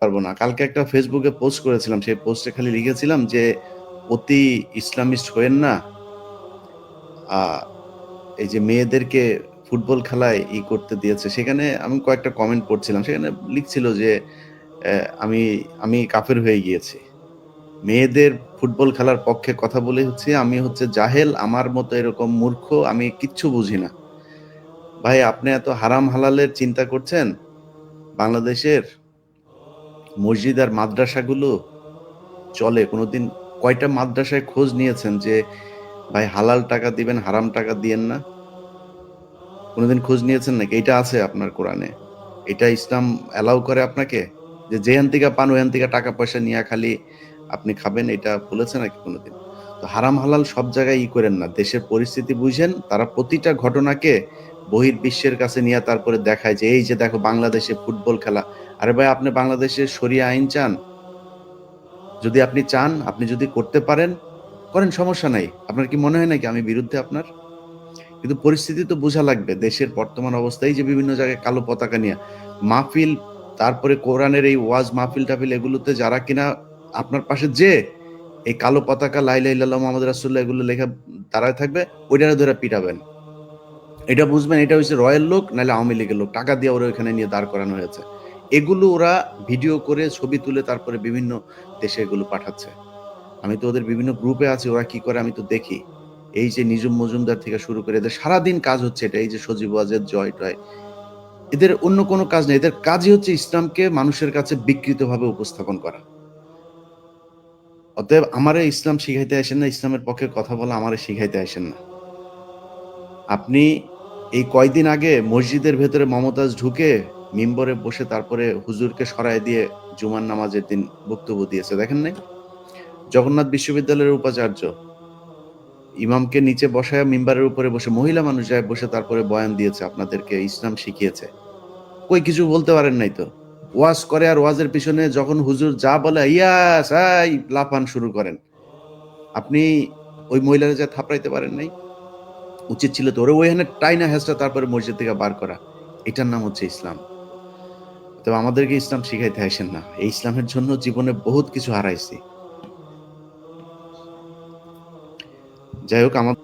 পারবো না। কালকে একটা ফেসবুকে পোস্ট করেছিলাম, সেই পোস্টে খালি লিখেছিলাম যে অতি ইসলামিস্ট হয়েন না। এই যে মেয়েদেরকে ফুটবল খেলায় করতে দিয়েছে, সেখানে আমি কয়েকটা কমেন্ট পড়ছিলাম, সেখানে লিখছিল যে আমি আমি কাফের হয়ে গিয়েছি, মেয়েদের ফুটবল খেলার পক্ষে কথা বলে আমি হচ্ছে জাহেল, আমার মতো এরকম মূর্খ, আমি কিচ্ছু বুঝি না। ভাই, আপনি এত হারাম হালালের চিন্তা করছেন? বাংলাদেশের মসজিদ আর মাদ্রাসাগুলো চলে কোনোদিন? কয়টা মাদ্রাসায় খোঁজ নিয়েছেন যে ভাই হালাল টাকা দিবেন, হারাম টাকা দিয়েন না? কোনোদিন খোঁজ নিয়েছেন নাকি? এটা আছে আপনার কোরআনে? এটা ইসলাম অ্যালাউ করে আপনাকে যে যেখান থেকে পান ওখান থেকে টাকা পয়সা নিয়ে খালি আপনি খাবেন? এটা বলেছে নাকি কোনোদিন? তো হারাম হালাল সব জায়গায় করেন না, দেশের পরিস্থিতি বুঝেন। তারা প্রতিটা ঘটনাকে বহির্বিশ্বের কাছে নিয়ে তারপরে দেখায় যে এই যে দেখো বাংলাদেশে ফুটবল খেলা। আরে ভাই, আপনি বাংলাদেশের শরিয়া আইন চান? যদি আপনি চান, আপনি যদি করতে পারেন, করেন, সমস্যা নাই। আপনার কি মনে হয় নাকি আমি বিরুদ্ধে আপনার? কিন্তু পরিস্থিতি তো বোঝা লাগবে। দেশের বর্তমান অবস্থায় যে বিভিন্ন জায়গায় কালো পতাকা নিয়ে মাহফিল, তারপরে কোরআনের এই ওয়াজ মাহফিল টাফিল, এগুলোতে যারা কিনা আপনার পাশে যে এই কালো পতাকা লা ইলাহা ইল্লাল্লাহ মুহাম্মাদুর রাসূলুল্লাহ এগুলো লেখা দাঁড়ায় থাকবে, ওইটারে ধরে পিটাবেন। এটা বুঝবেন এটা হচ্ছে রয়ের লোক, নাহলে আওয়ামী লীগের লোক, টাকা দিয়ে ওরা ওইখানে নিয়ে দাঁড় করানো হয়েছে। এগুলো ওরা ভিডিও করে ছবি তুলে তারপরে বিভিন্ন দেশে এগুলো পাঠাচ্ছে। আমি তো ওদের বিভিন্ন গ্রুপে আছি, ওরা কি করে আমি তো দেখি। এই যে নিজুম মজুমদার থেকে শুরু করে এদের সারাদিন কাজ হচ্ছে এটা, এই যে সজীব ওয়াজেদ, জয় টয়, এদের অন্য কোনো কাজ নেই। এদের কাজই হচ্ছে ইসলামকে মানুষের কাছে বিকৃতভাবে উপস্থাপন করা। অতএব আমারে ইসলাম শিখাইতে আসেন না, ইসলামের পক্ষে কথা বলা আমারে শিখাইতে আসেন না। আপনি এই কয়দিন আগে মসজিদের ভেতরে মমতাজ ঢুকে মিম্বরে বসে তারপরে হুজুরকে সরায় দিয়ে জুমার নামাজের দিন বক্তব্য দিয়েছে, দেখেন নাই? জগন্নাথ বিশ্ববিদ্যালয়ের উপাচার্য ইমামকে নিচে বসায় মিম্বারের উপরে বসে মহিলা মানুষ যায় বসে তারপরে বয়ান দিয়েছে, আপনাদেরকে ইসলাম শিখিয়েছে। কই কিছু বলতে পারেন নাই তো? ওয়াজ করে আর ওয়াজের পিছনে যখন হুজুর যা বলে ইয়াস এই লাফান শুরু করেন। আপনি ওই মহিলারা যা থাপড়াইতে পারেন নাই? উচিত ছিল তো ওরে ওইখানে টাইনা হেসটা তারপরে মসজিদ থেকে বার করা। এটার নাম হচ্ছে ইসলাম। তবে আমাদেরকে ইসলাম শিখাইতে আসেন না। এই ইসলামের জন্য জীবনে বহুত কিছু হারাইছি। যাই হোক, আমাদের